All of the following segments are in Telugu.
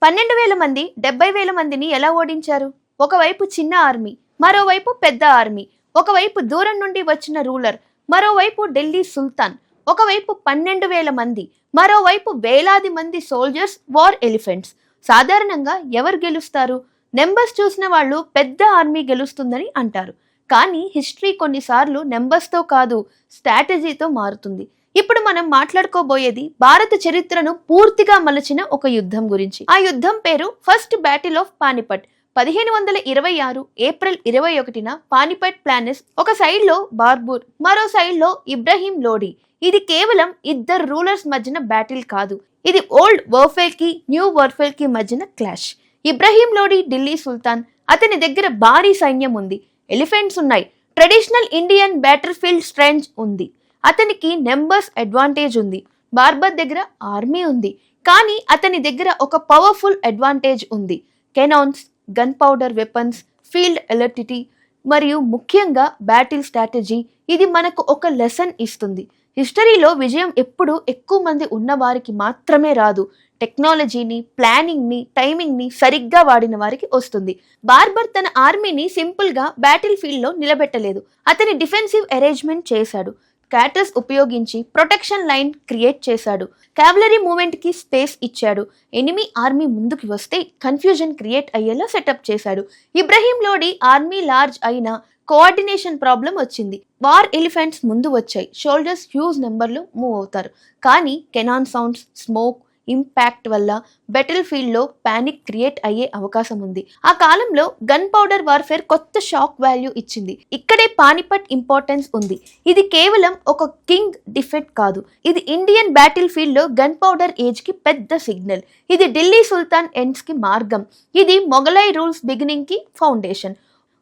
12,000 మంది 70,000 మందిని ఎలా ఓడించారు? ఒకవైపు చిన్న ఆర్మీ, మరోవైపు పెద్ద ఆర్మీ, ఒకవైపు దూరం నుండి వచ్చిన రూలర్, మరోవైపు ఢిల్లీ సుల్తాన్, ఒకవైపు 12,000 మంది, మరోవైపు వేలాది మంది సోల్జర్స్, వార్ ఎలిఫెంట్స్. సాధారణంగా ఎవరు గెలుస్తారు? నెంబర్స్ చూసిన వాళ్ళు పెద్ద ఆర్మీ గెలుస్తుందని అంటారు. కానీ హిస్టరీ కొన్నిసార్లు నెంబర్స్తో కాదు, స్ట్రాటజీతో మారుతుంది. ఇప్పుడు మనం మాట్లాడుకోబోయేది భారత చరిత్రను పూర్తిగా మలచిన ఒక యుద్ధం గురించి. ఆ యుద్ధం పేరు first battle of Panipat. 1526 April 21న పానిపట్ ప్లానెస్. ఒక సైడ్ లో బార్బూర్, మరో సైడ్ లో ఇబ్రహీం లోడి. ఇది కేవలం ఇద్దరు రూలర్స్ మధ్యన బ్యాటిల్ కాదు, ఇది ఓల్డ్ వార్ఫేర్ కి న్యూ వార్ఫేర్ కి మధ్యన క్లాష్. ఇబ్రహీం లోడి ఢిల్లీ సుల్తాన్. అతని దగ్గర భారీ సైన్యం ఉంది, ఎలిఫెంట్స్ ఉన్నాయి, traditional Indian battle field strength ఉంది. అతనికి నెంబర్స్ అడ్వాంటేజ్ ఉంది. బార్బర్ దగ్గర ఆర్మీ ఉంది, కానీ అతని దగ్గర ఒక పవర్ఫుల్ అడ్వాంటేజ్ ఉంది: cannons, gun powder weapons, field ఎలర్టిటీ, మరియు ముఖ్యంగా బ్యాటిల్ స్ట్రాటజీ. ఇది మనకు ఒక లెసన్ ఇస్తుంది. హిస్టరీలో విజయం ఎప్పుడు ఎక్కువ మంది ఉన్న వారికి మాత్రమే రాదు, టెక్నాలజీని, ప్లానింగ్ని, టైమింగ్ని సరిగ్గా వాడిన వారికి వస్తుంది. బార్బర్ తన ఆర్మీని సింపుల్గా బ్యాటిల్ ఫీల్డ్లో నిలబెట్టలేదు. అతని డిఫెన్సివ్ అరేంజ్మెంట్ చేశాడు, క్యాటర్స్ ఉపయోగించి ప్రొటెక్షన్ లైన్ క్రియేట్ చేశాడు, క్యావలరీ మూవ్మెంట్ కి స్పేస్ ఇచ్చాడు, ఎనిమీ ఆర్మీ ముందుకు వస్తే కన్ఫ్యూజన్ క్రియేట్ అయ్యేలా సెటప్ చేశాడు. ఇబ్రహీం లోడి ఆర్మీ లార్జ్ అయినా కోఆర్డినేషన్ ప్రాబ్లం వచ్చింది. వార్ ఎలిఫెంట్స్ ముందు వచ్చాయి, షోల్డర్స్ హ్యూజ్ నెంబర్లో మూవ్ అవుతారు, కానీ కెనాన్ సౌండ్స్, స్మోక్, ఇంపాక్ట్ వల్ల బ్యాటిల్ ఫీల్డ్ లో పానిక్ క్రియేట్ అయ్యే అవకాశం ఉంది. ఆ కాలంలో గన్ పౌడర్ వార్ఫేర్ కొత్త షాక్ వాల్యూ ఇచ్చింది. ఇక్కడే పానిపట్ ఇంపార్టెన్స్ ఉంది. ఇది కేవలం ఒక కింగ్ డిఫెక్ట్ కాదు, ఇది ఇండియన్ బ్యాటిల్ ఫీల్డ్ లో గన్ పౌడర్ ఏజ్ కి పెద్ద సిగ్నల్. ఇది ఢిల్లీ సుల్తాన్ ఎండ్స్ కి మార్గం, ఇది మొఘలై రూల్స్ బిగినింగ్ కి ఫౌండేషన్.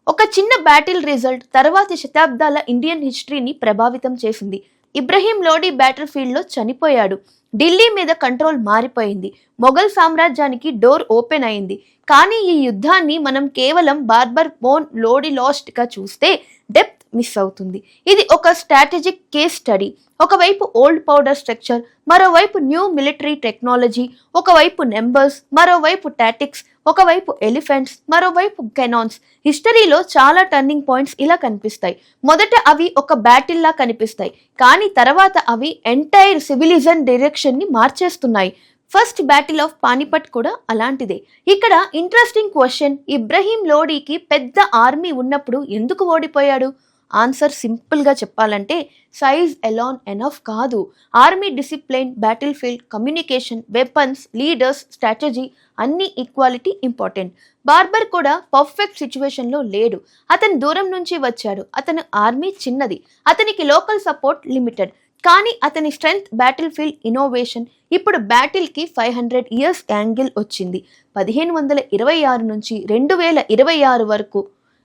ఒక చిన్న బ్యాటిల్ రిజల్ట్ తర్వాతి శతాబ్దాల ఇండియన్ హిస్టరీని ప్రభావితం చేసింది. ఇబ్రహీం లోడి బ్యాటిల్ ఫీల్డ్ లో చనిపోయాడు, ఢిల్లీ మీద కంట్రోల్ మారిపోయింది, మొఘల్ సామ్రాజ్యానికి డోర్ ఓపెన్ అయింది. కానీ ఈ యుద్ధాన్ని మనం కేవలం బార్బర్ ఓన్ లోడి లాస్ట్ గా చూస్తే డెప్త్ మిస్ అవుతుంది. ఇది ఒక స్ట్రాటజిక్ కేస్ స్టడీ. ఒకవైపు ఓల్డ్ పౌడర్ స్ట్రక్చర్, మరోవైపు న్యూ మిలిటరీ టెక్నాలజీ, ఒకవైపు నెంబర్స్, మరోవైపు టాటిక్స్, ఒకవైపు ఎలిఫెంట్స్, మరోవైపు కెనాన్స్. హిస్టరీలో చాలా టర్నింగ్ పాయింట్స్ ఇలా కనిపిస్తాయి. మొదట అవి ఒక బ్యాటిల్ లా కనిపిస్తాయి, కానీ తర్వాత అవి ఎంటైర్ సివిలిజన్ డైరెక్షన్ ని మార్చేస్తున్నాయి. ఫస్ట్ బ్యాటిల్ ఆఫ్ పానిపట్ కూడా అలాంటిదే. ఇక్కడ ఇంట్రెస్టింగ్ క్వశ్చన్: ఇబ్రహీం లోడీకి పెద్ద ఆర్మీ ఉన్నప్పుడు ఎందుకు ఓడిపోయాడు? ఆన్సర్ సింపుల్ గా చెప్పాలంటే సైజ్ ఎలాన్ ఎనఫ్ కాదు. Army discipline, battle field, communication, weapons, leaders, strategy అన్ని ఈక్వాలిటీ ఇంపార్టెంట్. బార్బర్ కూడా పర్ఫెక్ట్ సిచ్యువేషన్ లో లేడు. అతను దూరం నుంచి వచ్చాడు, అతని ఆర్మీ చిన్నది, అతనికి లోకల్ సపోర్ట్ లిమిటెడ్, కానీ అతని స్ట్రెంగ్త్ బ్యాటిల్ ఫీల్డ్ ఇన్నోవేషన్. ఇప్పుడు బ్యాటిల్ కి 500 ఇయర్స్ యాంగిల్ వచ్చింది. 1526 నుంచి 2026 వరకు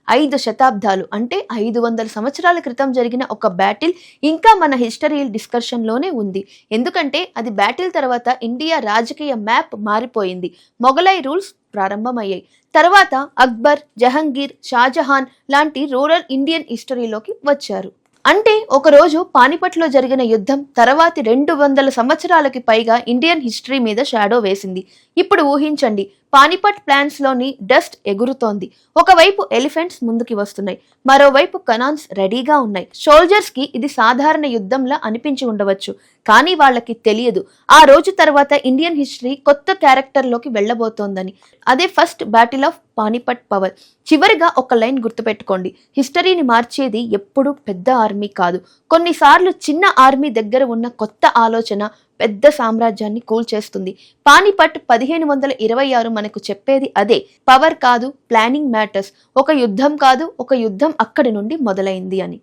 5 శతాబ్దాలు, అంటే 500 సంవత్సరాల క్రితం జరిగిన ఒక బ్యాటిల్ ఇంకా మన హిస్టరీ డిస్కషన్ లోనే ఉంది. ఎందుకంటే అది బ్యాటిల్ తర్వాత ఇండియా రాజకీయ మ్యాప్ మారిపోయింది, మొఘలై రూల్స్ ప్రారంభమయ్యాయి. తర్వాత అక్బర్, జహంగీర్, షాజహాన్ లాంటి రూరల్ ఇండియన్ హిస్టరీలోకి వచ్చారు. అంటే ఒకరోజు పానిపట్లో జరిగిన యుద్ధం తర్వాతి 200 సంవత్సరాలకి పైగా ఇండియన్ హిస్టరీ మీద షాడో వేసింది. ఇప్పుడు ఊహించండి, పానిపట్ ప్లాన్స్ లోని డస్ట్ ఎగురుతోంది. ఒకవైపు ఎలిఫెంట్స్ ముందుకి వస్తున్నాయి, మరోవైపు కనాన్స్ రెడీగా ఉన్నాయి. సోల్జర్స్ కి ఇది సాధారణ యుద్ధంలా అనిపించి ఉండవచ్చు, కానీ వాళ్ళకి తెలియదు ఆ రోజు తర్వాత ఇండియన్ హిస్టరీ కొత్త క్యారెక్టర్ లోకి వెళ్ళబోతోందని. అదే first battle of Panipat power. చివరిగా ఒక లైన్ గుర్తుపెట్టుకోండి: హిస్టరీని మార్చేది ఎప్పుడు పెద్ద ఆర్మీ కాదు, కొన్నిసార్లు చిన్న ఆర్మీ దగ్గర ఉన్న కొత్త ఆలోచన పెద్ద సామ్రాజ్యాన్ని కూల్చేస్తుంది. పానిపట్ 1526 మనకు చెప్పేది అదే. పవర్ కాదు, ప్లానింగ్ మ్యాటర్స్. ఒక యుద్ధం కాదు, ఒక యుద్ధం అక్కడి నుండి మొదలైంది అని.